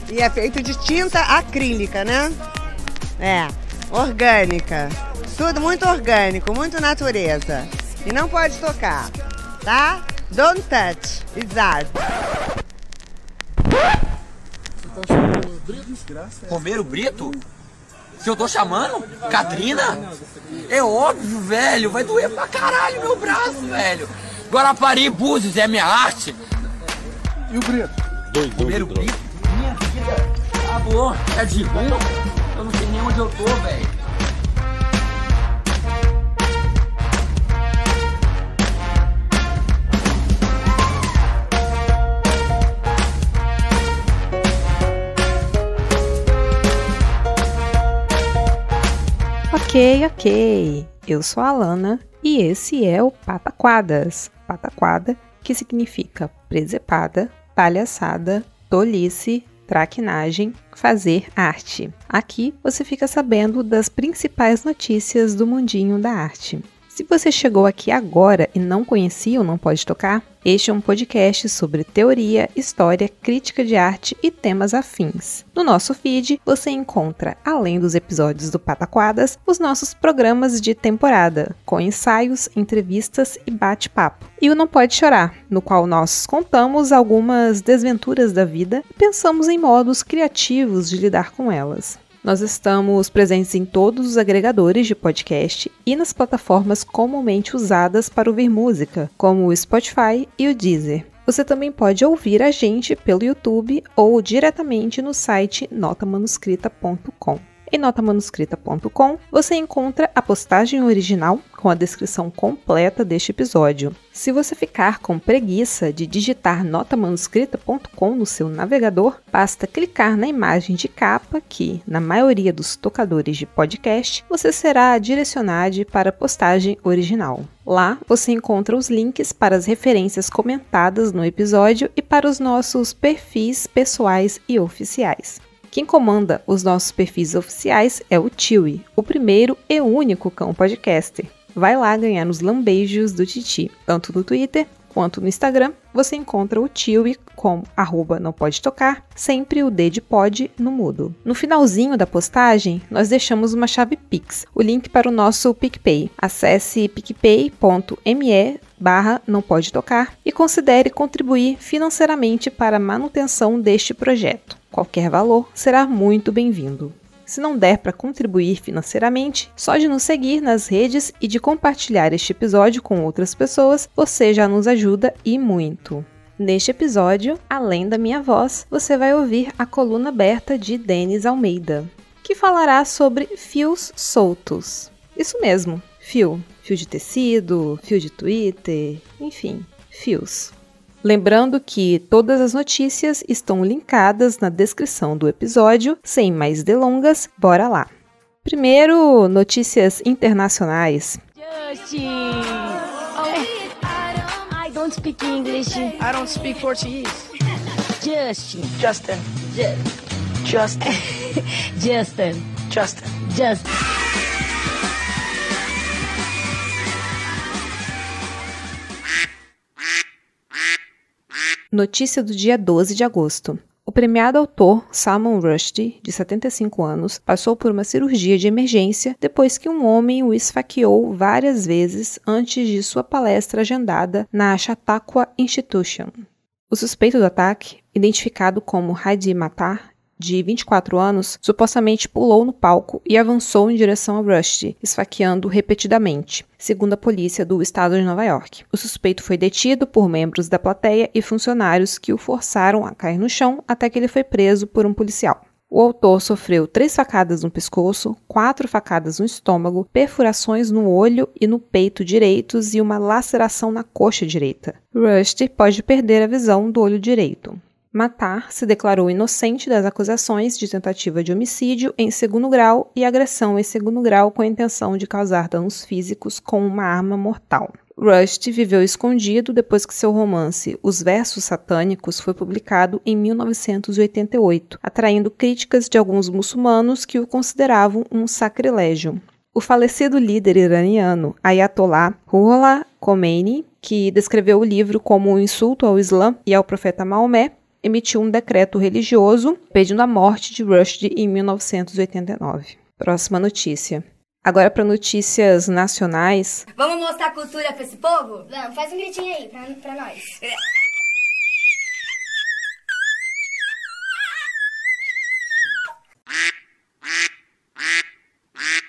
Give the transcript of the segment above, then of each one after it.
E é feito de tinta acrílica, né? É, orgânica. Tudo muito orgânico, muito natureza. E não pode tocar, tá? Don't touch, it's art. Você tá chamando o Brito? Desgraça. Romero Brito? Se eu tô chamando? Catrina? É óbvio, velho. Vai doer pra caralho meu braço, velho. Guarapari Búzios é minha arte. E o Brito? Romero Brito? Minha vida. Ah, bom. É de rua? Eu não sei nem onde eu tô, velho. Ok. Eu sou a Alana e esse é o Pataquadas. Pataquada, que significa presepada, palhaçada, tolice, traquinagem, fazer arte. Aqui você fica sabendo das principais notícias do mundinho da arte. Se você chegou aqui agora e não conhecia o Não Pode Tocar, este é um podcast sobre teoria, história, crítica de arte e temas afins. No nosso feed, você encontra, além dos episódios do Pataquadas, os nossos programas de temporada, com ensaios, entrevistas e bate-papo. E o Não Pode Chorar, no qual nós contamos algumas desventuras da vida e pensamos em modos criativos de lidar com elas. Nós estamos presentes em todos os agregadores de podcast e nas plataformas comumente usadas para ouvir música, como o Spotify e o Deezer. Você também pode ouvir a gente pelo YouTube ou diretamente no site notamanuscrita.com. Em notamanuscrita.com você encontra a postagem original com a descrição completa deste episódio. Se você ficar com preguiça de digitar notamanuscrita.com no seu navegador, basta clicar na imagem de capa que, na maioria dos tocadores de podcast, você será direcionado para a postagem original. Lá você encontra os links para as referências comentadas no episódio e para os nossos perfis pessoais e oficiais. Quem comanda os nossos perfis oficiais é o Tiwi, o primeiro e único cão podcaster. Vai lá ganhar os lambejos do Titi, tanto no Twitter quanto no Instagram. Você encontra o Tiwi como @nãopodetocar, sempre o D de pod no mudo. No finalzinho da postagem, nós deixamos uma chave Pix, o link para o nosso PicPay. Acesse picpay.me/nãopodetocar e considere contribuir financeiramente para a manutenção deste projeto. Qualquer valor será muito bem-vindo. Se não der para contribuir financeiramente, só de nos seguir nas redes e de compartilhar este episódio com outras pessoas, você já nos ajuda e muito. Neste episódio, além da minha voz, você vai ouvir a coluna aberta de Denis Almeida, que falará sobre fios soltos. Isso mesmo, fio. Fio de tecido, fio de Twitter, enfim, fios. Lembrando que todas as notícias estão linkadas na descrição do episódio. Sem mais delongas, bora lá! Primeiro, notícias internacionais. Justin! I don't speak English. I don't speak Portuguese. Justin. Justin. Justin. Justin. Justin. Notícia do dia 12 de agosto. O premiado autor Salman Rushdie, de 75 anos, passou por uma cirurgia de emergência depois que um homem o esfaqueou várias vezes antes de sua palestra agendada na Chautauqua Institution. O suspeito do ataque, identificado como Hadi Matar, de 24 anos, supostamente pulou no palco e avançou em direção a Rushdie, esfaqueando repetidamente, segundo a polícia do estado de Nova York. O suspeito foi detido por membros da plateia e funcionários que o forçaram a cair no chão até que ele foi preso por um policial. O autor sofreu 3 facadas no pescoço, 4 facadas no estômago, perfurações no olho e no peito direitos e uma laceração na coxa direita. Rushdie pode perder a visão do olho direito. Matar se declarou inocente das acusações de tentativa de homicídio em 2º grau e agressão em 2º grau com a intenção de causar danos físicos com uma arma mortal. Rushdie viveu escondido depois que seu romance Os Versos Satânicos foi publicado em 1988, atraindo críticas de alguns muçulmanos que o consideravam um sacrilégio. O falecido líder iraniano Ayatollah Ruhollah Khomeini, que descreveu o livro como um insulto ao Islã e ao profeta Maomé, emitiu um decreto religioso pedindo a morte de Rushdie em 1989. Próxima notícia. Agora para notícias nacionais. Vamos mostrar cultura pra esse povo? Vamos, faz um gritinho aí pra nós.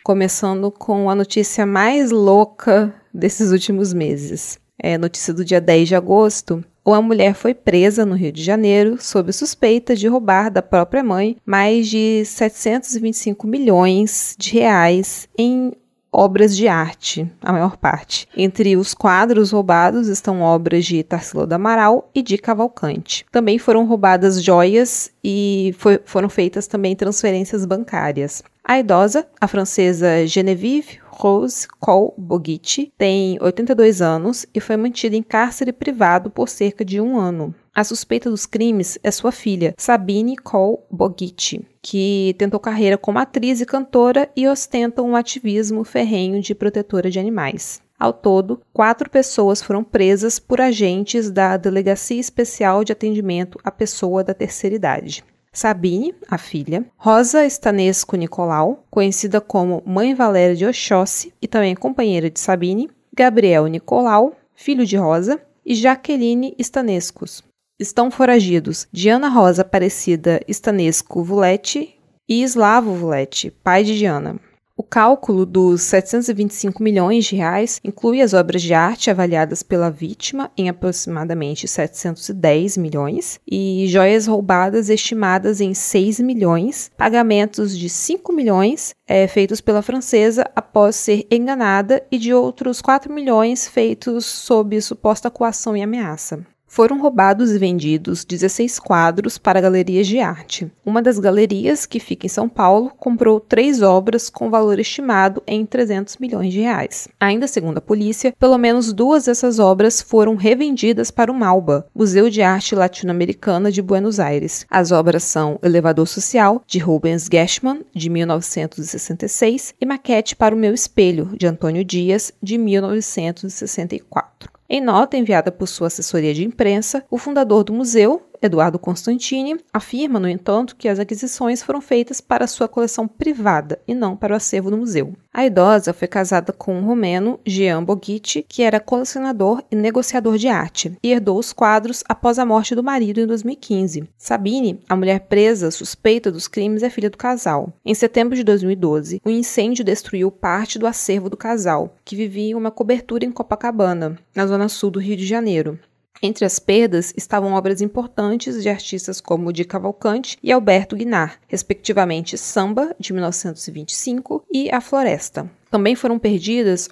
Começando com a notícia mais louca desses últimos meses. É a notícia do dia 10 de agosto. Uma mulher foi presa no Rio de Janeiro sob suspeita de roubar da própria mãe mais de 725 milhões de reais em obras de arte, a maior parte. Entre os quadros roubados estão obras de Tarsila do Amaral e de Cavalcante. Também foram roubadas joias e foram feitas também transferências bancárias. A idosa, a francesa Geneviève Rose Cole-Boguichi, tem 82 anos e foi mantida em cárcere privado por cerca de 1 ano. A suspeita dos crimes é sua filha, Sabine Cole-Boguichi, que tentou carreira como atriz e cantora e ostenta um ativismo ferrenho de protetora de animais. Ao todo, 4 pessoas foram presas por agentes da Delegacia Especial de Atendimento à Pessoa da Terceira Idade. Sabine, a filha, Rosa Stanesco Nicolau, conhecida como Mãe Valéria de Oxóssi e também companheira de Sabine, Gabriel Nicolau, filho de Rosa, e Jaqueline Stanescos. Estão foragidos Diana Rosa Aparecida Stanesco Vuletti e Slavo Vuletti, pai de Diana. O cálculo dos 725 milhões de reais inclui as obras de arte avaliadas pela vítima em aproximadamente 710 milhões e joias roubadas estimadas em 6 milhões, pagamentos de 5 milhões feitos pela francesa após ser enganada e de outros 4 milhões feitos sob suposta coação e ameaça. Foram roubados e vendidos 16 quadros para galerias de arte. Uma das galerias, que fica em São Paulo, comprou 3 obras com valor estimado em 300 milhões de reais. Ainda segundo a polícia, pelo menos 2 dessas obras foram revendidas para o MALBA, Museu de Arte Latino-Americana de Buenos Aires. As obras são Elevador Social, de Rubens Geschman, de 1966, e Maquete para o Meu Espelho, de Antônio Dias, de 1964. Em nota enviada por sua assessoria de imprensa, o fundador do museu, Eduardo Constantini, afirma, no entanto, que as aquisições foram feitas para sua coleção privada e não para o acervo do museu. A idosa foi casada com um romeno, Jean Boguichi, que era colecionador e negociador de arte, e herdou os quadros após a morte do marido em 2015. Sabine, a mulher presa suspeita dos crimes, é filha do casal. Em setembro de 2012, um incêndio destruiu parte do acervo do casal, que vivia em uma cobertura em Copacabana, na zona sul do Rio de Janeiro. Entre as perdas estavam obras importantes de artistas como Di Cavalcante e Alberto Guinar, respectivamente Samba, de 1925, e A Floresta. Também foram perdidas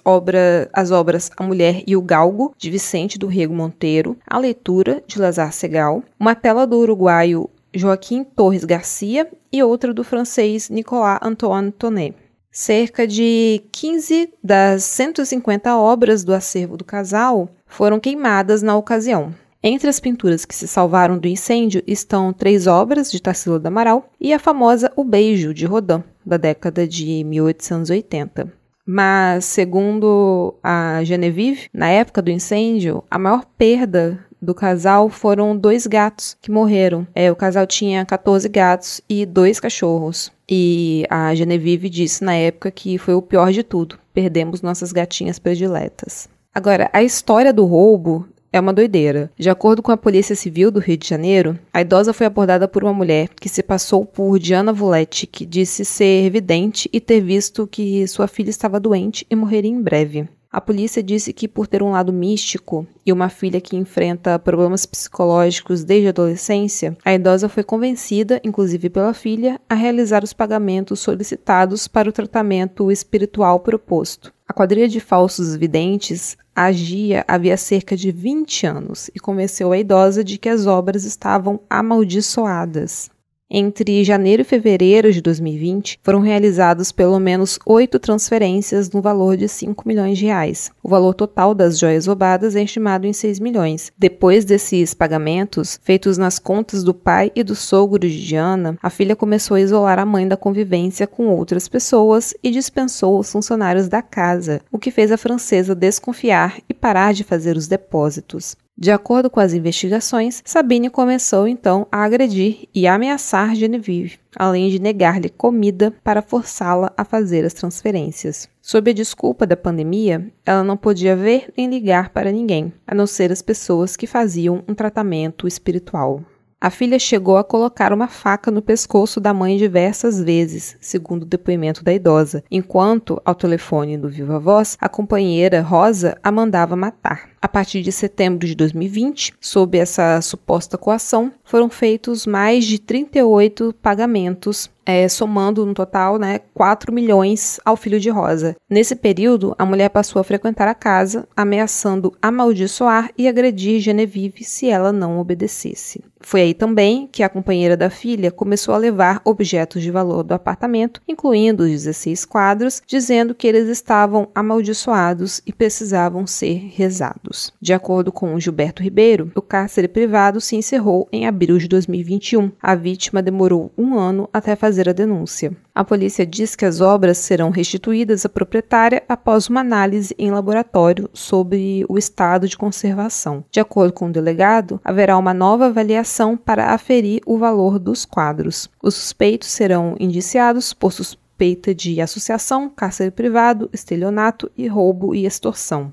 as obras A Mulher e o Galgo, de Vicente do Rego Monteiro, A Leitura, de Lazar Segal, uma tela do uruguaio Joaquim Torres Garcia e outra do francês Nicolas Antoine Tonnet. Cerca de 15 das 150 obras do acervo do casal foram queimadas na ocasião. Entre as pinturas que se salvaram do incêndio estão 3 obras de Tarsila do Amaral e a famosa O Beijo, de Rodin, da década de 1880. Mas, segundo a Geneviève, na época do incêndio, a maior perda do casal foram 2 gatos que morreram. O casal tinha 14 gatos e 2 cachorros. E a Geneviève disse na época que foi o pior de tudo. Perdemos nossas gatinhas prediletas. Agora, a história do roubo é uma doideira. De acordo com a Polícia Civil do Rio de Janeiro, a idosa foi abordada por uma mulher que se passou por Diana Vuletti, que disse ser vidente e ter visto que sua filha estava doente e morreria em breve. A polícia disse que, por ter um lado místico e uma filha que enfrenta problemas psicológicos desde a adolescência, a idosa foi convencida, inclusive pela filha, a realizar os pagamentos solicitados para o tratamento espiritual proposto. A quadrilha de falsos videntes agia havia cerca de 20 anos e convenceu a idosa de que as obras estavam amaldiçoadas. Entre janeiro e fevereiro de 2020, foram realizados pelo menos 8 transferências no valor de 5 milhões de reais. O valor total das joias roubadas é estimado em 6 milhões. Depois desses pagamentos, feitos nas contas do pai e do sogro de Diana, a filha começou a isolar a mãe da convivência com outras pessoas e dispensou os funcionários da casa, o que fez a francesa desconfiar e parar de fazer os depósitos. De acordo com as investigações, Sabine começou então a agredir e ameaçar Genevieve, além de negar-lhe comida para forçá-la a fazer as transferências. Sob a desculpa da pandemia, ela não podia ver nem ligar para ninguém, a não ser as pessoas que faziam um tratamento espiritual. A filha chegou a colocar uma faca no pescoço da mãe diversas vezes, segundo o depoimento da idosa, enquanto, ao telefone do Viva Voz, a companheira Rosa a mandava matar. A partir de setembro de 2020, sob essa suposta coação, foram feitos mais de 38 pagamentos, somando no total 4 milhões ao filho de Rosa. Nesse período, a mulher passou a frequentar a casa, ameaçando amaldiçoar e agredir Genevieve se ela não obedecesse. Foi aí também que a companheira da filha começou a levar objetos de valor do apartamento, incluindo os 16 quadros, dizendo que eles estavam amaldiçoados e precisavam ser rezados. De acordo com Gilberto Ribeiro, o cárcere privado se encerrou em abril de 2021. A vítima demorou 1 ano até fazer a denúncia. A polícia diz que as obras serão restituídas à proprietária após uma análise em laboratório sobre o estado de conservação. De acordo com o delegado, haverá uma nova avaliação para aferir o valor dos quadros. Os suspeitos serão indiciados por suspeita de associação, cárcere privado, estelionato e roubo e extorsão.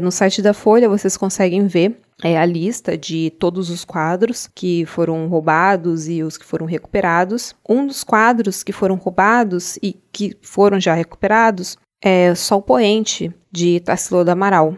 No site da Folha vocês conseguem ver a lista de todos os quadros que foram roubados e os que foram recuperados. Um dos quadros que foram roubados e que foram já recuperados é Sol Poente, de Tarsila do Amaral,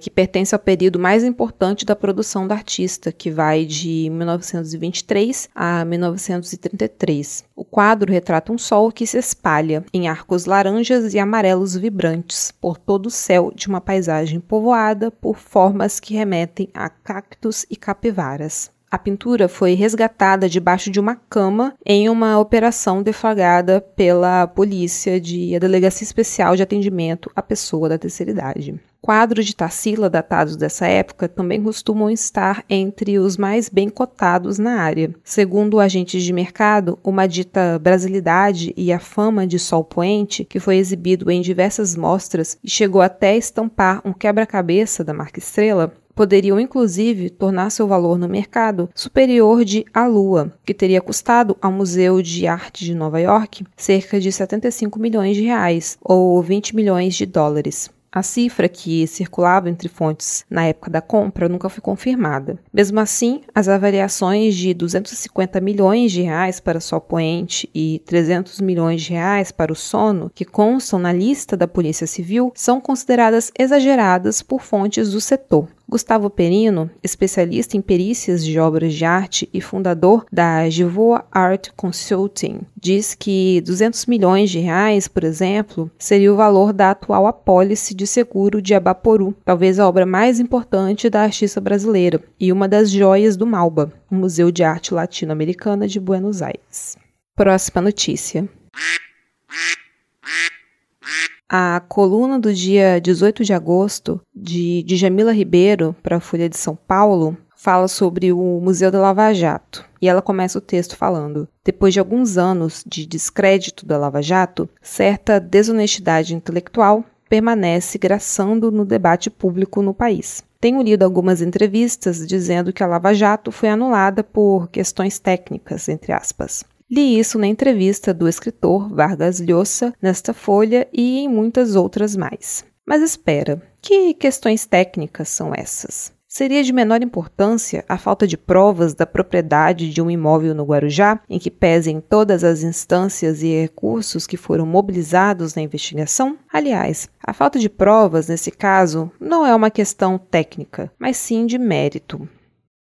que pertence ao período mais importante da produção da artista, que vai de 1923 a 1933. O quadro retrata um sol que se espalha em arcos laranjas e amarelos vibrantes por todo o céu de uma paisagem povoada por formas que remetem a cactos e capivaras. A pintura foi resgatada debaixo de uma cama em uma operação deflagrada pela polícia da Delegacia Especial de Atendimento à Pessoa da Terceira Idade. Quadros de Tarsila datados dessa época também costumam estar entre os mais bem cotados na área. Segundo agentes de mercado, uma dita brasilidade e a fama de Sol Poente, que foi exibido em diversas mostras e chegou até estampar um quebra-cabeça da marca Estrela, poderiam inclusive tornar seu valor no mercado superior de A Lua, que teria custado ao Museu de Arte de Nova York cerca de 75 milhões de reais, ou 20 milhões de dólares. A cifra que circulava entre fontes na época da compra nunca foi confirmada. Mesmo assim, as avaliações de 250 milhões de reais para Sol Poente e 300 milhões de reais para o Sono, que constam na lista da Polícia Civil, são consideradas exageradas por fontes do setor. Gustavo Perino, especialista em perícias de obras de arte e fundador da Givoa Art Consulting, diz que 200 milhões de reais, por exemplo, seria o valor da atual apólice de seguro de Abaporu, talvez a obra mais importante da artista brasileira e uma das joias do Malba, o Museu de Arte Latino-Americana de Buenos Aires. Próxima notícia. A coluna do dia 18 de agosto de Djamila Ribeiro para a Folha de São Paulo fala sobre o Museu da Lava Jato. E ela começa o texto falando: depois de alguns anos de descrédito da Lava Jato, certa desonestidade intelectual permanece graçando no debate público no país. Tenho lido algumas entrevistas dizendo que a Lava Jato foi anulada por questões técnicas, entre aspas. Li isso na entrevista do escritor Vargas Llosa nesta Folha e em muitas outras mais. Mas espera, que questões técnicas são essas? Seria de menor importância a falta de provas da propriedade de um imóvel no Guarujá, em que pesem todas as instâncias e recursos que foram mobilizados na investigação? Aliás, a falta de provas, nesse caso, não é uma questão técnica, mas sim de mérito.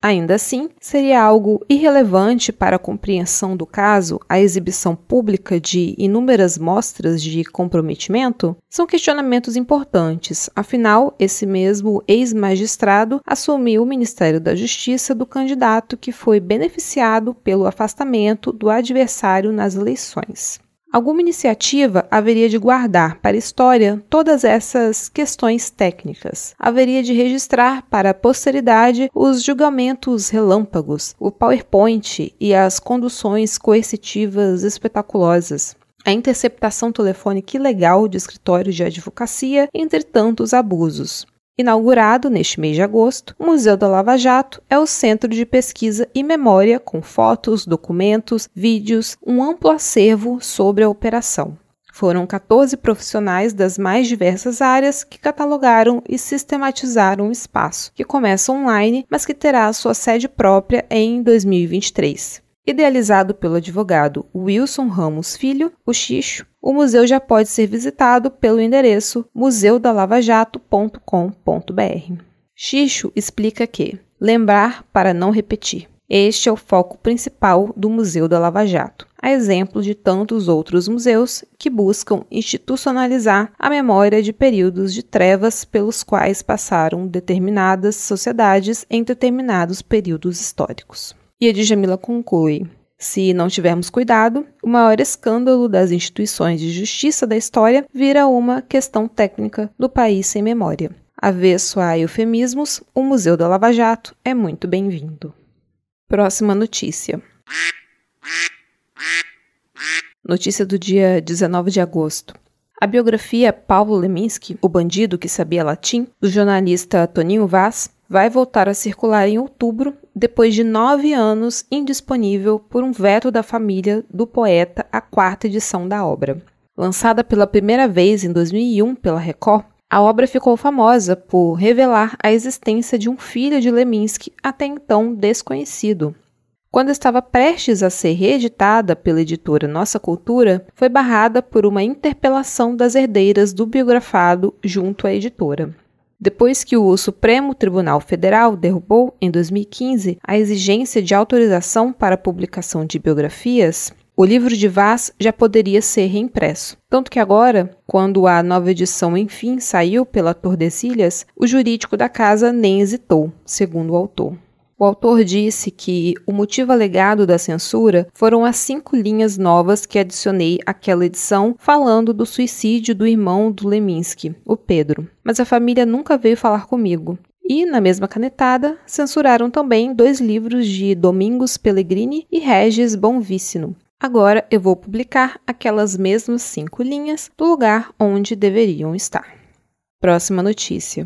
Ainda assim, seria algo irrelevante para a compreensão do caso a exibição pública de inúmeras mostras de comprometimento? São questionamentos importantes, afinal, esse mesmo ex-magistrado assumiu o Ministério da Justiça do candidato que foi beneficiado pelo afastamento do adversário nas eleições. Alguma iniciativa haveria de guardar para a história todas essas questões técnicas. Haveria de registrar para a posteridade os julgamentos relâmpagos, o PowerPoint e as conduções coercitivas espetaculosas, a interceptação telefônica ilegal de escritórios de advocacia, entre tantos abusos. Inaugurado neste mês de agosto, o Museu da Lava Jato é o centro de pesquisa e memória com fotos, documentos, vídeos, um amplo acervo sobre a operação. Foram 14 profissionais das mais diversas áreas que catalogaram e sistematizaram o espaço, que começa online, mas que terá sua sede própria em 2023. Idealizado pelo advogado Wilson Ramos Filho, o Xixo, o museu já pode ser visitado pelo endereço museudalavajato.com.br. Xixo explica que lembrar para não repetir. Este é o foco principal do Museu da Lava Jato, a exemplo de tantos outros museus que buscam institucionalizar a memória de períodos de trevas pelos quais passaram determinadas sociedades em determinados períodos históricos. E a Djamila conclui: se não tivermos cuidado, o maior escândalo das instituições de justiça da história vira uma questão técnica do país sem memória. Avesso a eufemismos, o Museu da Lava Jato é muito bem-vindo. Próxima notícia. Notícia do dia 19 de agosto. A biografia Paulo Leminski, o bandido que sabia latim, do jornalista Toninho Vaz, vai voltar a circular em outubro, depois de 9 anos indisponível por um veto da família do poeta à 4ª edição da obra. Lançada pela primeira vez em 2001 pela Record, a obra ficou famosa por revelar a existência de um filho de Leminski até então desconhecido. Quando estava prestes a ser reeditada pela editora Nossa Cultura, foi barrada por uma interpelação das herdeiras do biografado junto à editora. Depois que o Supremo Tribunal Federal derrubou, em 2015, a exigência de autorização para a publicação de biografias, o livro de Vaz já poderia ser reimpresso. Tanto que agora, quando a nova edição enfim saiu pela Tordesilhas, o jurídico da casa nem hesitou, segundo o autor. O autor disse que o motivo alegado da censura foram as 5 linhas novas que adicionei àquela edição falando do suicídio do irmão do Leminski, o Pedro. Mas a família nunca veio falar comigo. E, na mesma canetada, censuraram também 2 livros de Domingos Pellegrini e Regis Bonvicino. Agora eu vou publicar aquelas mesmas 5 linhas do lugar onde deveriam estar. Próxima notícia.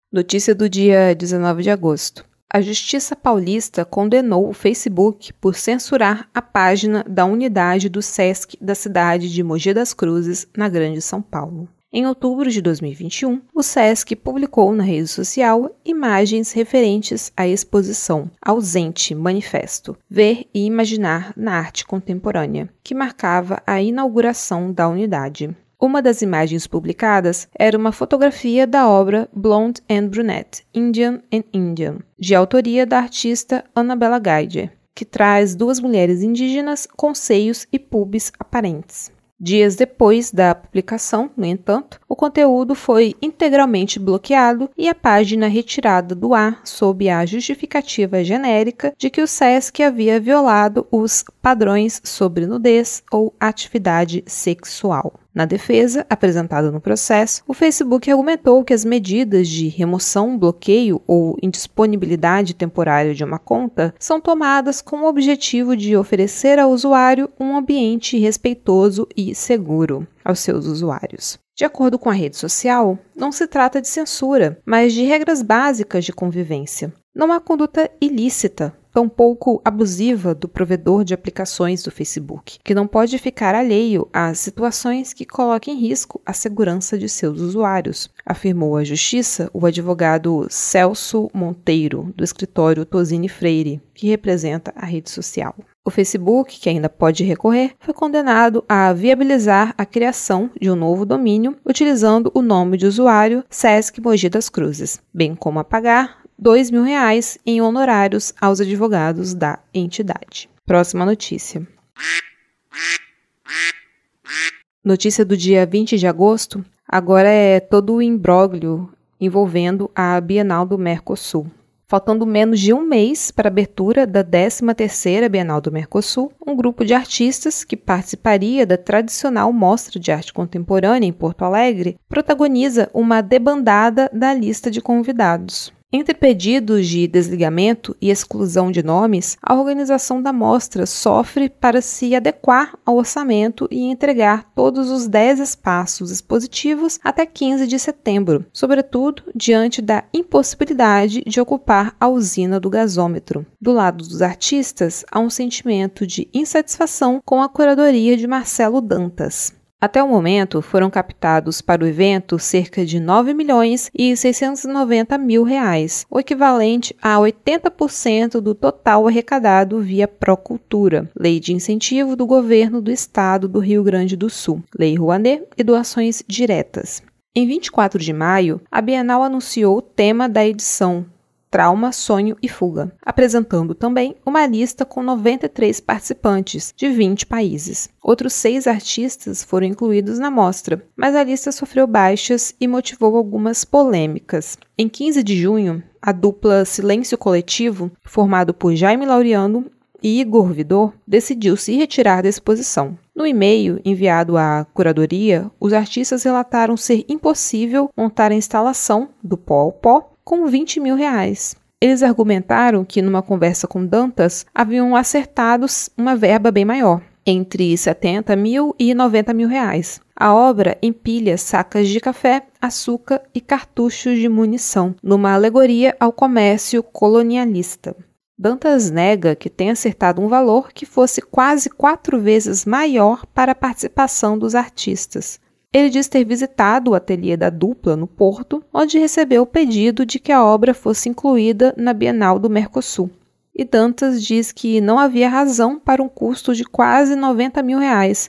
Notícia do dia 19 de agosto. A Justiça Paulista condenou o Facebook por censurar a página da unidade do SESC da cidade de Mogi das Cruzes, na Grande São Paulo. Em outubro de 2021, o SESC publicou na rede social imagens referentes à exposição Ausente Manifesto, Ver e Imaginar na Arte Contemporânea, que marcava a inauguração da unidade. Uma das imagens publicadas era uma fotografia da obra Blonde and Brunette, Indian and Indian, de autoria da artista Annabella Geiger, que traz 2 mulheres indígenas com seios e pubis aparentes. Dias depois da publicação, no entanto, o conteúdo foi integralmente bloqueado e a página retirada do ar sob a justificativa genérica de que o SESC havia violado os padrões sobre nudez ou atividade sexual. Na defesa, apresentada no processo, o Facebook argumentou que as medidas de remoção, bloqueio ou indisponibilidade temporária de uma conta são tomadas com o objetivo de oferecer ao usuário um ambiente respeitoso e seguro aos seus usuários. De acordo com a rede social, não se trata de censura, mas de regras básicas de convivência. Não há conduta ilícita, tampouco abusiva do provedor de aplicações do Facebook, que não pode ficar alheio a situações que coloquem em risco a segurança de seus usuários, afirmou à Justiça o advogado Celso Monteiro, do escritório Tosini Freire, que representa a rede social. O Facebook, que ainda pode recorrer, foi condenado a viabilizar a criação de um novo domínio utilizando o nome de usuário Sesc Mogi das Cruzes, bem como a pagar R$2.000 em honorários aos advogados da entidade. Próxima notícia. Notícia do dia 20 de agosto. Agora é todo o imbróglio envolvendo a Bienal do Mercosul. Faltando menos de um mês para a abertura da 13ª Bienal do Mercosul, um grupo de artistas que participaria da tradicional Mostra de Arte Contemporânea em Porto Alegre protagoniza uma debandada da lista de convidados. Entre pedidos de desligamento e exclusão de nomes, a organização da mostra sofre para se adequar ao orçamento e entregar todos os 10 espaços expositivos até 15 de setembro, sobretudo diante da impossibilidade de ocupar a usina do gasômetro. Do lado dos artistas, há um sentimento de insatisfação com a curadoria de Marcelo Dantas. Até o momento, foram captados para o evento cerca de R$ 9.690.000, o equivalente a 80% do total arrecadado via Procultura, Lei de Incentivo do Governo do Estado do Rio Grande do Sul, Lei Rouanet e doações diretas. Em 24 de maio, a Bienal anunciou o tema da edição Trauma, Sonho e Fuga, apresentando também uma lista com 93 participantes, de 20 países. Outros 6 artistas foram incluídos na mostra, mas a lista sofreu baixas e motivou algumas polêmicas. Em 15 de junho, a dupla Silêncio Coletivo, formado por Jaime Laureano e Igor Vidor, decidiu se retirar da exposição. No e-mail enviado à curadoria, os artistas relataram ser impossível montar a instalação do Pó ao Pó com R$ 20 mil. Eles argumentaram que, numa conversa com Dantas, haviam acertado uma verba bem maior, entre R$ 70 mil e R$ 90 mil. A obra empilha sacas de café, açúcar e cartuchos de munição, numa alegoria ao comércio colonialista. Dantas nega que tenha acertado um valor que fosse quase 4 vezes maior para a participação dos artistas. Ele diz ter visitado o ateliê da dupla no Porto, onde recebeu o pedido de que a obra fosse incluída na Bienal do Mercosul. E Dantas diz que não havia razão para um custo de quase R$ 90 mil,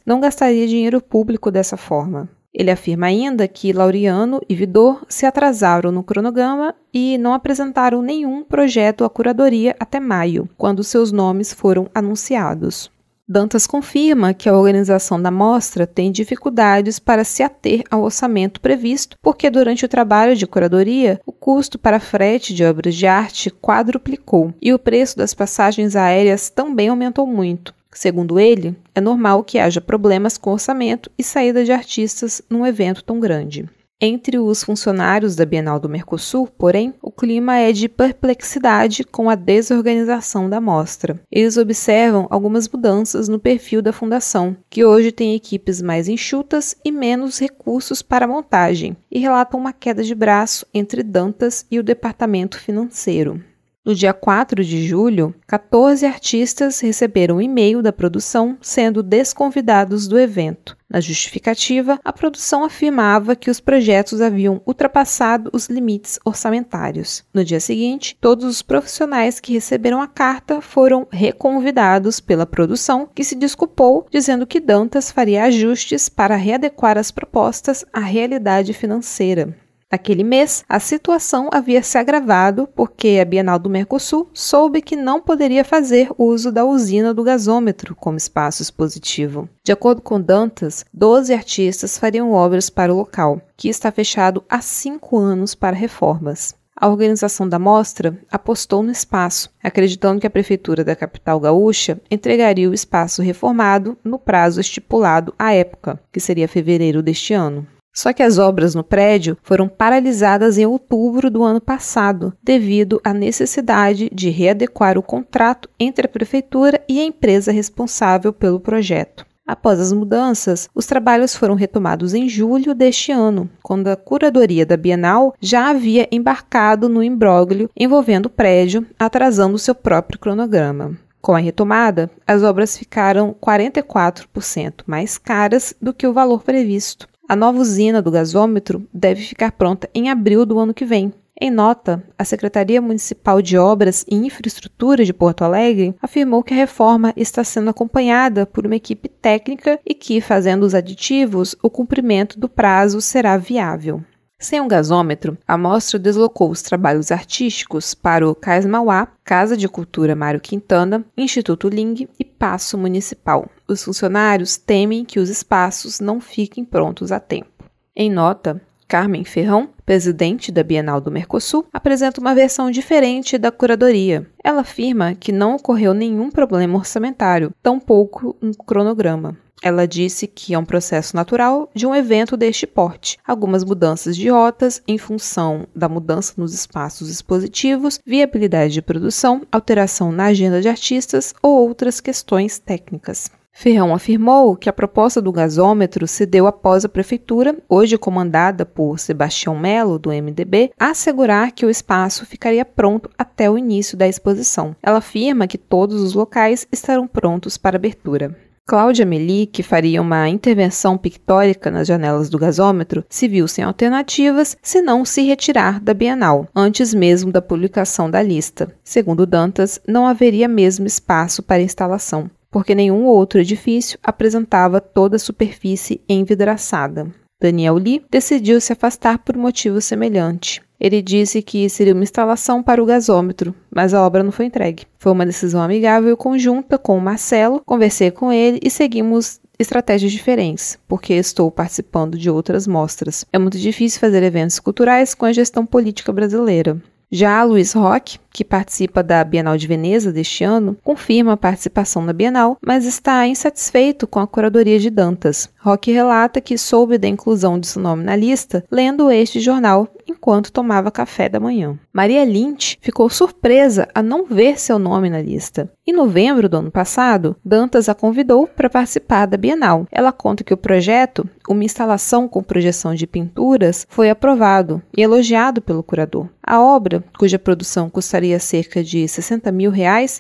não gastaria dinheiro público dessa forma. Ele afirma ainda que Laureano e Vidor se atrasaram no cronograma e não apresentaram nenhum projeto à curadoria até maio, quando seus nomes foram anunciados. Dantas confirma que a organização da mostra tem dificuldades para se ater ao orçamento previsto, porque durante o trabalho de curadoria, o custo para frete de obras de arte quadruplicou e o preço das passagens aéreas também aumentou muito. Segundo ele, é normal que haja problemas com orçamento e saída de artistas num evento tão grande. Entre os funcionários da Bienal do Mercosul, porém, o clima é de perplexidade com a desorganização da mostra. Eles observam algumas mudanças no perfil da fundação, que hoje tem equipes mais enxutas e menos recursos para montagem, e relatam uma queda de braço entre Dantas e o departamento financeiro. No dia 4 de julho, 14 artistas receberam um e-mail da produção sendo desconvidados do evento. Na justificativa, a produção afirmava que os projetos haviam ultrapassado os limites orçamentários. No dia seguinte, todos os profissionais que receberam a carta foram reconvidados pela produção, que se desculpou, dizendo que Dantas faria ajustes para readequar as propostas à realidade financeira. Naquele mês, a situação havia se agravado porque a Bienal do Mercosul soube que não poderia fazer uso da usina do gasômetro como espaço expositivo. De acordo com Dantas, 12 artistas fariam obras para o local, que está fechado há 5 anos para reformas. A organização da mostra apostou no espaço, acreditando que a prefeitura da capital gaúcha entregaria o espaço reformado no prazo estipulado à época, que seria fevereiro deste ano. Só que as obras no prédio foram paralisadas em outubro do ano passado, devido à necessidade de readequar o contrato entre a prefeitura e a empresa responsável pelo projeto. Após as mudanças, os trabalhos foram retomados em julho deste ano, quando a curadoria da Bienal já havia embarcado no imbróglio envolvendo o prédio, atrasando seu próprio cronograma. Com a retomada, as obras ficaram 44% mais caras do que o valor previsto. A nova usina do gasômetro deve ficar pronta em abril do ano que vem. Em nota, a Secretaria Municipal de Obras e Infraestrutura de Porto Alegre afirmou que a reforma está sendo acompanhada por uma equipe técnica e que, fazendo os aditivos, o cumprimento do prazo será viável. Sem um gasômetro, a mostra deslocou os trabalhos artísticos para o Cais Mauá, Casa de Cultura Mário Quintana, Instituto Ling e Paço Municipal. Os funcionários temem que os espaços não fiquem prontos a tempo. Em nota, Carmen Ferrão, presidente da Bienal do Mercosul, apresenta uma versão diferente da curadoria. Ela afirma que não ocorreu nenhum problema orçamentário, tampouco um cronograma. Ela disse que é um processo natural de um evento deste porte. Algumas mudanças de rotas em função da mudança nos espaços expositivos, viabilidade de produção, alteração na agenda de artistas ou outras questões técnicas. Ferrão afirmou que a proposta do gasômetro se deu após a prefeitura, hoje comandada por Sebastião Melo, do MDB, assegurar que o espaço ficaria pronto até o início da exposição. Ela afirma que todos os locais estarão prontos para abertura. Cláudia Meli, que faria uma intervenção pictórica nas janelas do gasômetro, se viu sem alternativas se não se retirar da Bienal, antes mesmo da publicação da lista. Segundo Dantas, não haveria mesmo espaço para instalação, porque nenhum outro edifício apresentava toda a superfície envidraçada. Daniel Lee decidiu se afastar por motivo semelhante. Ele disse que seria uma instalação para o gasômetro, mas a obra não foi entregue. Foi uma decisão amigável e conjunta com o Marcelo, conversei com ele e seguimos estratégias diferentes, porque estou participando de outras mostras. É muito difícil fazer eventos culturais com a gestão política brasileira. Já Luiz Roque, que participa da Bienal de Veneza deste ano, confirma a participação na Bienal, mas está insatisfeito com a curadoria de Dantas. Roque relata que soube da inclusão de seu nome na lista lendo este jornal enquanto tomava café da manhã. Maria Lynch ficou surpresa a não ver seu nome na lista. Em novembro do ano passado, Dantas a convidou para participar da Bienal. Ela conta que o projeto, uma instalação com projeção de pinturas, foi aprovado e elogiado pelo curador. A obra, cuja produção custaria cerca de R$60 mil,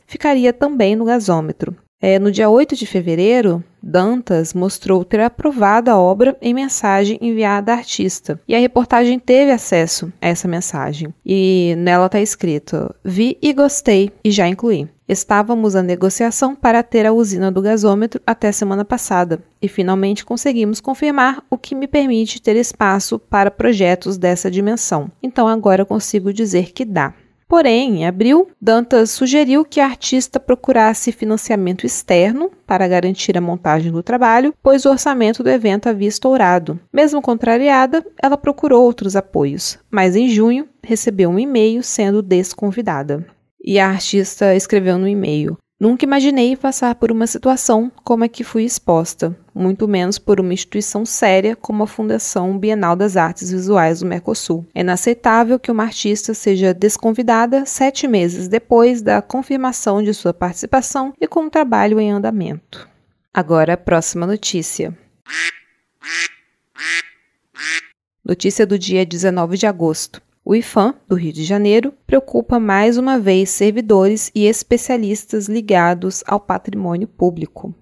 ficaria também no gasômetro. No dia 8 de fevereiro, Dantas mostrou ter aprovado a obra em mensagem enviada à artista. E a reportagem teve acesso a essa mensagem. E nela está escrito: vi e gostei e já incluí. Estávamos na negociação para ter a usina do gasômetro até semana passada e finalmente conseguimos confirmar, o que me permite ter espaço para projetos dessa dimensão. Então agora consigo dizer que dá. Porém, em abril, Dantas sugeriu que a artista procurasse financiamento externo para garantir a montagem do trabalho, pois o orçamento do evento havia estourado. Mesmo contrariada, ela procurou outros apoios, mas em junho recebeu um e-mail sendo desconvidada. E a artista escreveu no e-mail: nunca imaginei passar por uma situação como a que fui exposta, muito menos por uma instituição séria como a Fundação Bienal das Artes Visuais do Mercosul. É inaceitável que uma artista seja desconvidada 7 meses depois da confirmação de sua participação e com o trabalho em andamento. Agora, a próxima notícia. Notícia do dia 19 de agosto. O IPHAN, do Rio de Janeiro, preocupa mais uma vez servidores e especialistas ligados ao patrimônio público.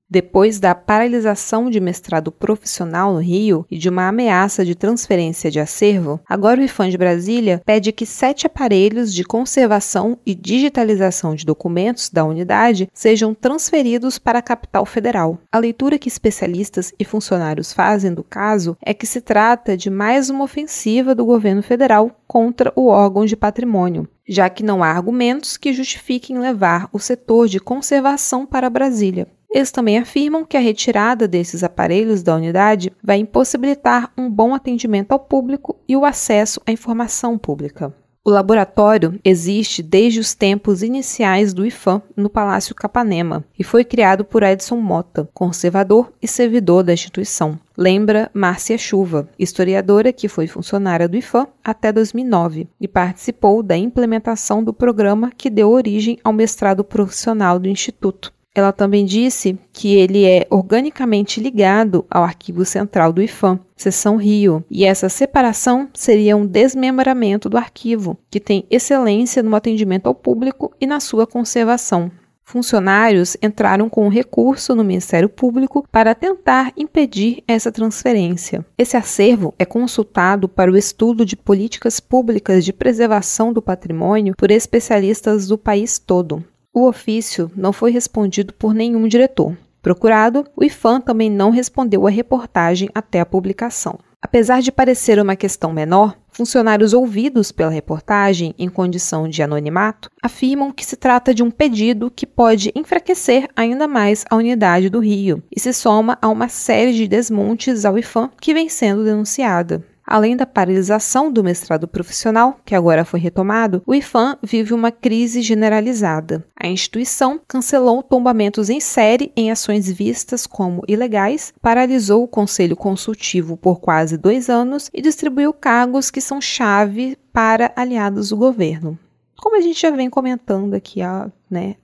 Depois da paralisação de mestrado profissional no Rio e de uma ameaça de transferência de acervo, agora o IPHAN de Brasília pede que 7 aparelhos de conservação e digitalização de documentos da unidade sejam transferidos para a capital federal. A leitura que especialistas e funcionários fazem do caso é que se trata de mais uma ofensiva do governo federal contra o órgão de patrimônio, já que não há argumentos que justifiquem levar o setor de conservação para Brasília. Eles também afirmam que a retirada desses aparelhos da unidade vai impossibilitar um bom atendimento ao público e o acesso à informação pública. O laboratório existe desde os tempos iniciais do IPHAN no Palácio Capanema e foi criado por Edson Mota, conservador e servidor da instituição. Lembra Márcia Chuva, historiadora que foi funcionária do IPHAN até 2009 e participou da implementação do programa que deu origem ao mestrado profissional do Instituto. Ela também disse que ele é organicamente ligado ao Arquivo Central do IPHAN, Seção Rio, e essa separação seria um desmembramento do arquivo, que tem excelência no atendimento ao público e na sua conservação. Funcionários entraram com um recurso no Ministério Público para tentar impedir essa transferência. Esse acervo é consultado para o estudo de políticas públicas de preservação do patrimônio por especialistas do país todo. O ofício não foi respondido por nenhum diretor. Procurado, o IPHAN também não respondeu à reportagem até a publicação. Apesar de parecer uma questão menor, funcionários ouvidos pela reportagem em condição de anonimato afirmam que se trata de um pedido que pode enfraquecer ainda mais a unidade do Rio e se soma a uma série de desmontes ao IPHAN que vem sendo denunciada. Além da paralisação do mestrado profissional, que agora foi retomado, o IFAM vive uma crise generalizada. A instituição cancelou tombamentos em série em ações vistas como ilegais, paralisou o conselho consultivo por quase 2 anos e distribuiu cargos que são chave para aliados do governo. Como a gente já vem comentando aqui há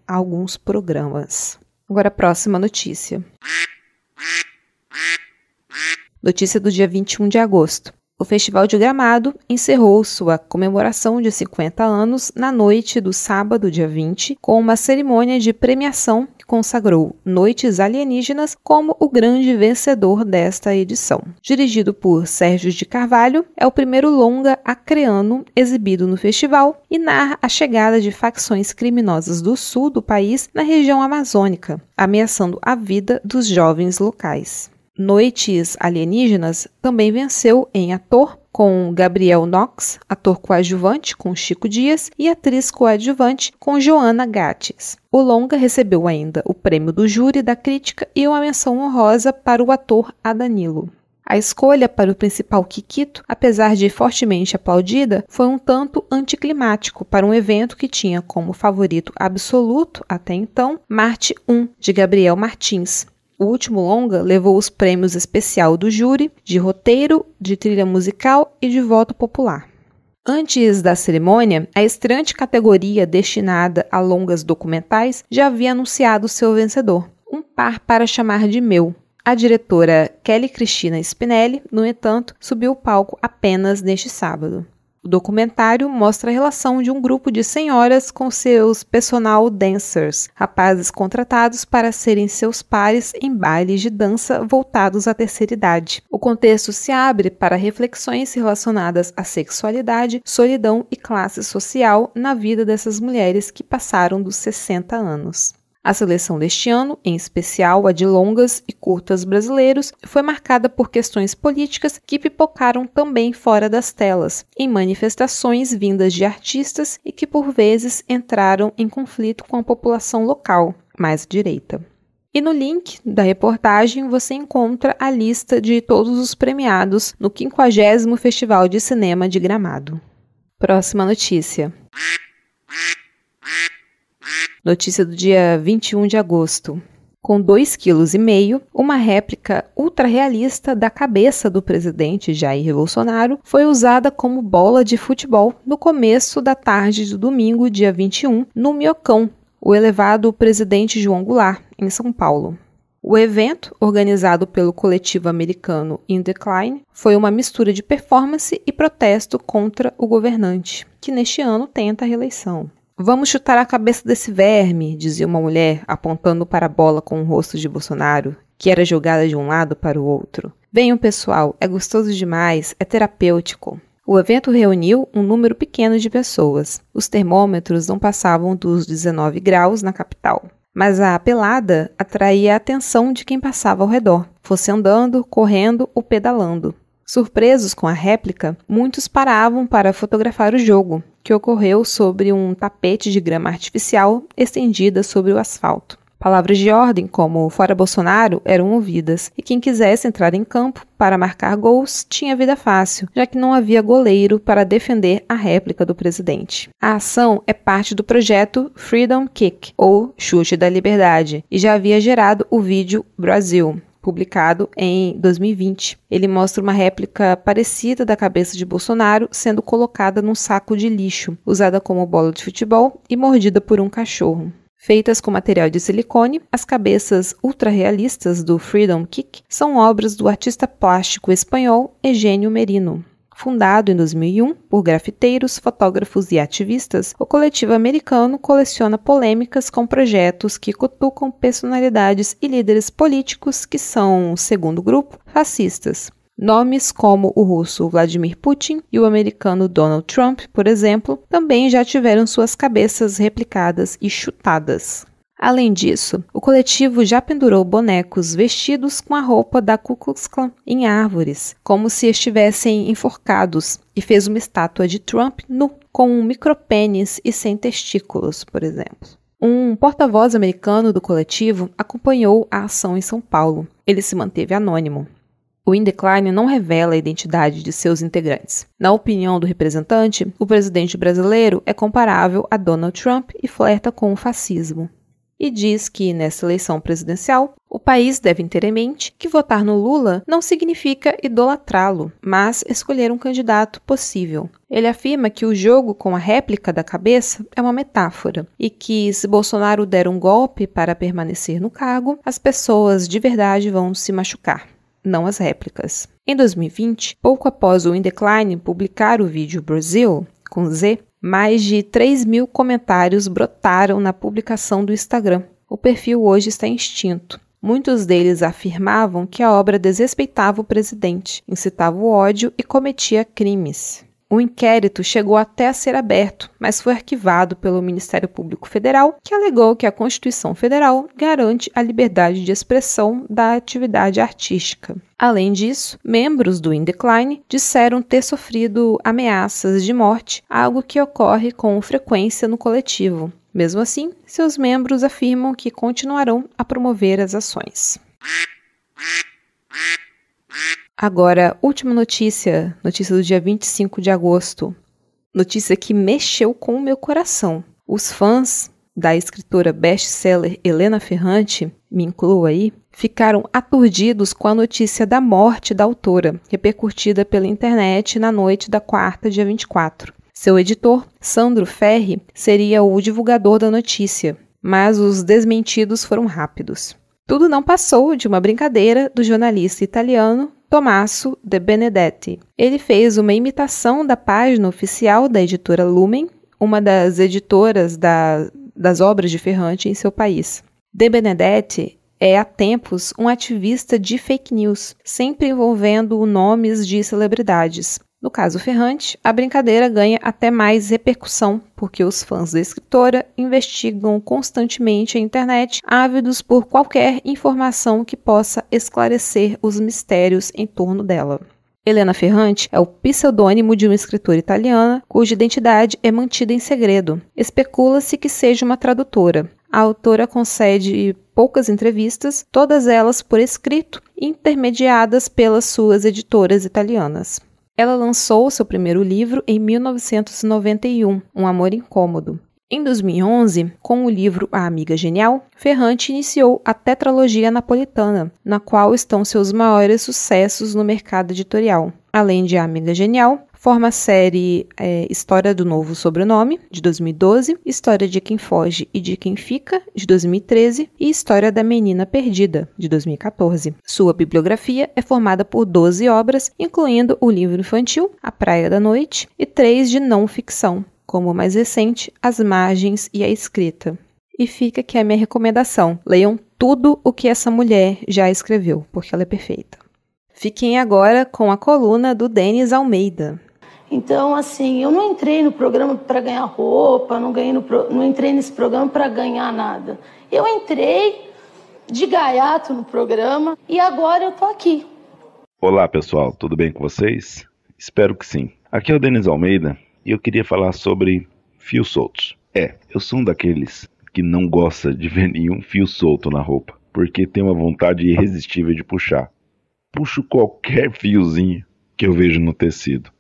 alguns programas. Agora a próxima notícia. Notícia do dia 21 de agosto. O Festival de Gramado encerrou sua comemoração de 50 anos na noite do sábado, dia 20, com uma cerimônia de premiação que consagrou Noites Alienígenas como o grande vencedor desta edição. Dirigido por Sérgio de Carvalho, é o primeiro longa acreano exibido no festival e narra a chegada de facções criminosas do sul do país na região amazônica, ameaçando a vida dos jovens locais. Noites Alienígenas também venceu em ator com Gabriel Knox, ator coadjuvante com Chico Dias e atriz coadjuvante com Joana Gatis. O longa recebeu ainda o prêmio do júri da crítica e uma menção honrosa para o ator Adanilo. A escolha para o principal Kikito, apesar de fortemente aplaudida, foi um tanto anticlimático para um evento que tinha como favorito absoluto, até então, Marte 1, de Gabriel Martins. O último longa levou os prêmios especial do júri, de roteiro, de trilha musical e de voto popular. Antes da cerimônia, a estreante categoria destinada a longas documentais já havia anunciado seu vencedor, Um Par para Chamar de Meu. A diretora Kelly Cristina Spinelli, no entanto, subiu ao palco apenas neste sábado. O documentário mostra a relação de um grupo de senhoras com seus personal dancers, rapazes contratados para serem seus pares em bailes de dança voltados à terceira idade. O contexto se abre para reflexões relacionadas à sexualidade, solidão e classe social na vida dessas mulheres que passaram dos 60 anos. A seleção deste ano, em especial a de longas e curtas brasileiros, foi marcada por questões políticas que pipocaram também fora das telas, em manifestações vindas de artistas e que por vezes entraram em conflito com a população local, mais à direita. E no link da reportagem você encontra a lista de todos os premiados no 50º Festival de Cinema de Gramado. Próxima notícia. Notícia do dia 21 de agosto. Com 2,5 kg, uma réplica ultra-realista da cabeça do presidente Jair Bolsonaro foi usada como bola de futebol no começo da tarde do domingo, dia 21, no Minhocão, o elevado Presidente João Goulart, em São Paulo. O evento, organizado pelo coletivo americano In Decline, foi uma mistura de performance e protesto contra o governante, que neste ano tenta a reeleição. Vamos chutar a cabeça desse verme, dizia uma mulher, apontando para a bola com o rosto de Bolsonaro, que era jogada de um lado para o outro. Venham, pessoal, é gostoso demais, é terapêutico. O evento reuniu um número pequeno de pessoas. Os termômetros não passavam dos 19 graus na capital. Mas a pelada atraía a atenção de quem passava ao redor, fosse andando, correndo ou pedalando. Surpresos com a réplica, muitos paravam para fotografar o jogo, que ocorreu sobre um tapete de grama artificial estendida sobre o asfalto. Palavras de ordem como "Fora Bolsonaro" eram ouvidas, e quem quisesse entrar em campo para marcar gols tinha vida fácil, já que não havia goleiro para defender a réplica do presidente. A ação é parte do projeto Freedom Kick, ou Chute da Liberdade, e já havia gerado o vídeo Brasil, publicado em 2020. Ele mostra uma réplica parecida da cabeça de Bolsonaro sendo colocada num saco de lixo, usada como bola de futebol e mordida por um cachorro. Feitas com material de silicone, as cabeças ultra-realistas do Freedom Kick são obras do artista plástico espanhol Egênio Merino. Fundado em 2001 por grafiteiros, fotógrafos e ativistas, o coletivo americano coleciona polêmicas com projetos que cutucam personalidades e líderes políticos que são, segundo o grupo, fascistas. Nomes como o russo Vladimir Putin e o americano Donald Trump, por exemplo, também já tiveram suas cabeças replicadas e chutadas. Além disso, o coletivo já pendurou bonecos vestidos com a roupa da Ku Klux Klan em árvores, como se estivessem enforcados, e fez uma estátua de Trump nu, com um micropênis e sem testículos, por exemplo. Um porta-voz americano do coletivo acompanhou a ação em São Paulo. Ele se manteve anônimo. O In Decline não revela a identidade de seus integrantes. Na opinião do representante, o presidente brasileiro é comparável a Donald Trump e flerta com o fascismo. E diz que, nessa eleição presidencial, o país deve ter em mente que votar no Lula não significa idolatrá-lo, mas escolher um candidato possível. Ele afirma que o jogo com a réplica da cabeça é uma metáfora e que, se Bolsonaro der um golpe para permanecer no cargo, as pessoas de verdade vão se machucar, não as réplicas. Em 2020, pouco após o In Decline publicar o vídeo Brasil, com Z, mais de 3.000 comentários brotaram na publicação do Instagram. O perfil hoje está extinto. Muitos deles afirmavam que a obra desrespeitava o presidente, incitava o ódio e cometia crimes. O inquérito chegou até a ser aberto, mas foi arquivado pelo Ministério Público Federal, que alegou que a Constituição Federal garante a liberdade de expressão da atividade artística. Além disso, membros do In Decline disseram ter sofrido ameaças de morte, algo que ocorre com frequência no coletivo. Mesmo assim, seus membros afirmam que continuarão a promover as ações. Agora, última notícia do dia 25 de agosto. Notícia que mexeu com o meu coração. Os fãs da escritora best-seller Helena Ferrante, me incluo aí, ficaram aturdidos com a notícia da morte da autora, repercutida pela internet na noite da quarta, dia 24. Seu editor, Sandro Ferri, seria o divulgador da notícia, mas os desmentidos foram rápidos. Tudo não passou de uma brincadeira do jornalista italiano Tommaso De Benedetti. Ele fez uma imitação da página oficial da editora Lumen, uma das editoras das obras de Ferrante em seu país. De Benedetti é há tempos um ativista de fake news, sempre envolvendo nomes de celebridades. No caso Ferrante, a brincadeira ganha até mais repercussão, porque os fãs da escritora investigam constantemente a internet, ávidos por qualquer informação que possa esclarecer os mistérios em torno dela. Helena Ferrante é o pseudônimo de uma escritora italiana cuja identidade é mantida em segredo. Especula-se que seja uma tradutora. A autora concede poucas entrevistas, todas elas por escrito, intermediadas pelas suas editoras italianas. Ela lançou seu primeiro livro em 1991, Um Amor Incômodo. Em 2011, com o livro A Amiga Genial, Ferrante iniciou a tetralogia napolitana, na qual estão seus maiores sucessos no mercado editorial. Além de A Amiga Genial, forma a série História do Novo Sobrenome, de 2012, História de Quem Foge e de Quem Fica, de 2013, e História da Menina Perdida, de 2014. Sua bibliografia é formada por 12 obras, incluindo o livro infantil A Praia da Noite e 3 de não ficção, como o mais recente, As Margens e a Escrita. E fica aqui a minha recomendação. Leiam tudo o que essa mulher já escreveu, porque ela é perfeita. Fiquem agora com a coluna do Denis Almeida. Então, assim, eu não entrei no programa para ganhar roupa, não entrei nesse programa para ganhar nada. Eu entrei de gaiato no programa e agora eu tô aqui. Olá, pessoal, tudo bem com vocês? Espero que sim. Aqui é o Denis Almeida e eu queria falar sobre fios soltos. Eu sou um daqueles que não gosta de ver nenhum fio solto na roupa, porque tem uma vontade irresistível de puxar. Puxo qualquer fiozinho que eu vejo no tecido.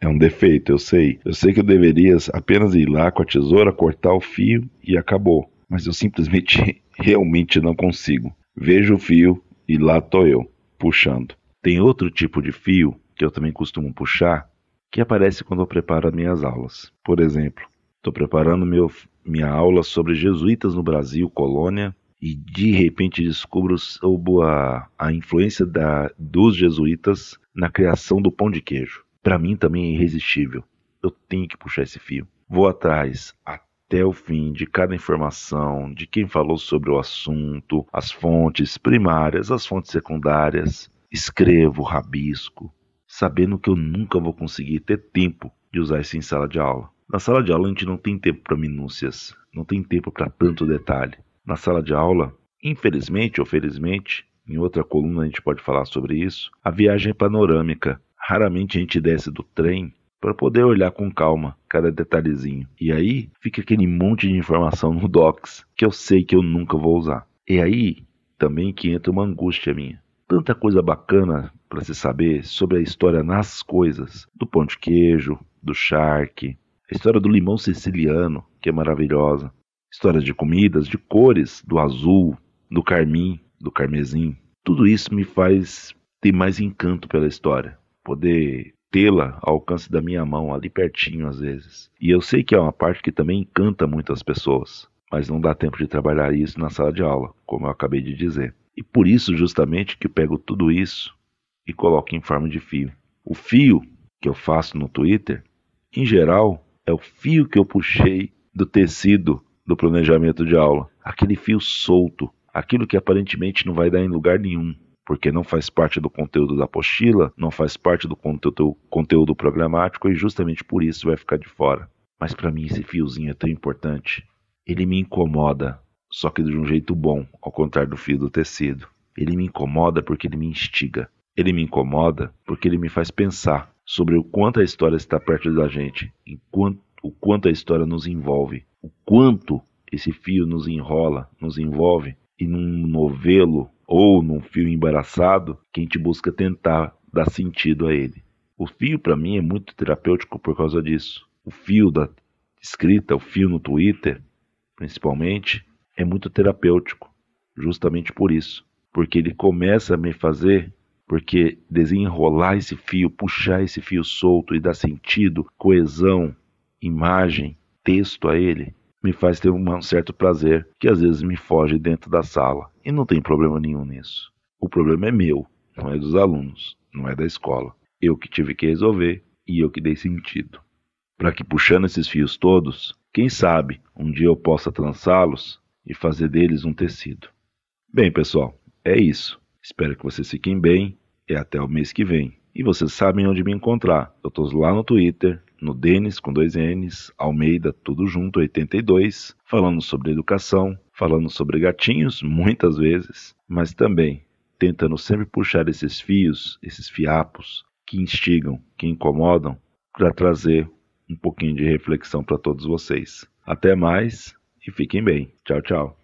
É um defeito, eu sei. Eu sei que eu deveria apenas ir lá com a tesoura, cortar o fio e acabou. Mas eu simplesmente, realmente não consigo. Vejo o fio e lá tô eu, puxando. Tem outro tipo de fio que eu também costumo puxar, que aparece quando eu preparo as minhas aulas. Por exemplo, estou preparando minha aula sobre jesuítas no Brasil, colônia, e de repente descubro a influência dos jesuítas na criação do pão de queijo. Para mim também é irresistível. Eu tenho que puxar esse fio. Vou atrás até o fim de cada informação, de quem falou sobre o assunto, as fontes primárias, as fontes secundárias. Escrevo, rabisco, sabendo que eu nunca vou conseguir ter tempo de usar isso em sala de aula. Na sala de aula a gente não tem tempo para minúcias, não tem tempo para tanto detalhe. Na sala de aula, infelizmente ou felizmente, em outra coluna a gente pode falar sobre isso, a viagem é panorâmica. Raramente a gente desce do trem para poder olhar com calma cada detalhezinho. E aí fica aquele monte de informação no Docs que eu sei que eu nunca vou usar. E aí também que entra uma angústia minha. Tanta coisa bacana para se saber sobre a história nas coisas, do pão de queijo, do charque, a história do limão siciliano, que é maravilhosa, história de comidas, de cores, do azul, do carmim, do carmesim. Tudo isso me faz ter mais encanto pela história, poder tê-la ao alcance da minha mão, ali pertinho às vezes. E eu sei que é uma parte que também encanta muitas pessoas, mas não dá tempo de trabalhar isso na sala de aula, como eu acabei de dizer. E por isso justamente que eu pego tudo isso e coloco em forma de fio. O fio que eu faço no Twitter, em geral, é o fio que eu puxei do tecido do planejamento de aula. Aquele fio solto, aquilo que aparentemente não vai dar em lugar nenhum, porque não faz parte do conteúdo da apostila, não faz parte do conteúdo programático e justamente por isso vai ficar de fora. Mas para mim esse fiozinho é tão importante. Ele me incomoda, só que de um jeito bom, ao contrário do fio do tecido. Ele me incomoda porque ele me instiga. Ele me incomoda porque ele me faz pensar sobre o quanto a história está perto da gente, o quanto a história nos envolve, o quanto esse fio nos enrola, nos envolve, e num novelo ou num fio embaraçado que a gente busca tentar dar sentido a ele. O fio para mim é muito terapêutico por causa disso. O fio da escrita, o fio no Twitter, principalmente, é muito terapêutico, justamente por isso. Porque ele começa a me fazer, porque desenrolar esse fio, puxar esse fio solto e dar sentido, coesão, imagem, texto a ele, me faz ter um certo prazer que às vezes me foge dentro da sala. E não tem problema nenhum nisso. O problema é meu, não é dos alunos, não é da escola. Eu que tive que resolver e eu que dei sentido. Para que puxando esses fios todos, quem sabe um dia eu possa trançá-los e fazer deles um tecido. Bem, pessoal, é isso. Espero que vocês fiquem bem e até o mês que vem. E vocês sabem onde me encontrar. Eu estou lá no Twitter, no Denis com 2 N's, Almeida, tudo junto, 82, falando sobre educação, falando sobre gatinhos, muitas vezes, mas também tentando sempre puxar esses fios, esses fiapos que instigam, que incomodam, para trazer um pouquinho de reflexão para todos vocês. Até mais e fiquem bem. Tchau, tchau.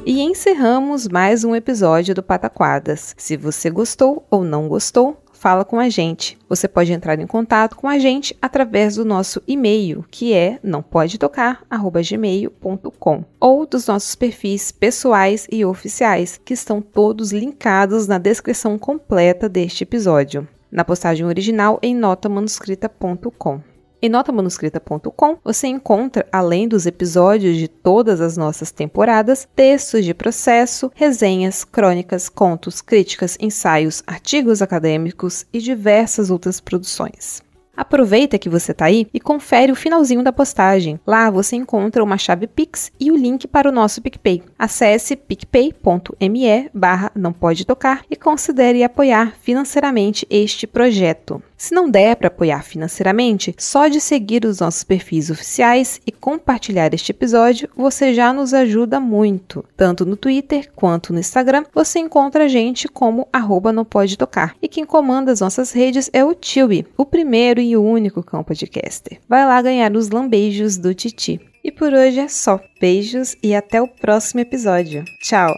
E encerramos mais um episódio do Pataquadas. Se você gostou ou não gostou, fala com a gente. Você pode entrar em contato com a gente através do nosso e-mail, que é nampodetocar@gmail.com, ou dos nossos perfis pessoais e oficiais, que estão todos linkados na descrição completa deste episódio, na postagem original em notamanuscrita.com. Em notamanuscrita.com você encontra, além dos episódios de todas as nossas temporadas, textos de processo, resenhas, crônicas, contos, críticas, ensaios, artigos acadêmicos e diversas outras produções. Aproveita que você está aí e confere o finalzinho da postagem. Lá você encontra uma chave Pix e o link para o nosso PicPay. Acesse picpay.me/nampodetocar e considere apoiar financeiramente este projeto. Se não der para apoiar financeiramente, só de seguir os nossos perfis oficiais e compartilhar este episódio, você já nos ajuda muito. Tanto no Twitter quanto no Instagram, você encontra a gente como @nampodetocar. E quem comanda as nossas redes é o Tiwi, o primeiro e o único cão podcaster. Vai lá ganhar os lambeijos do Titi. E por hoje é só. Beijos e até o próximo episódio. Tchau!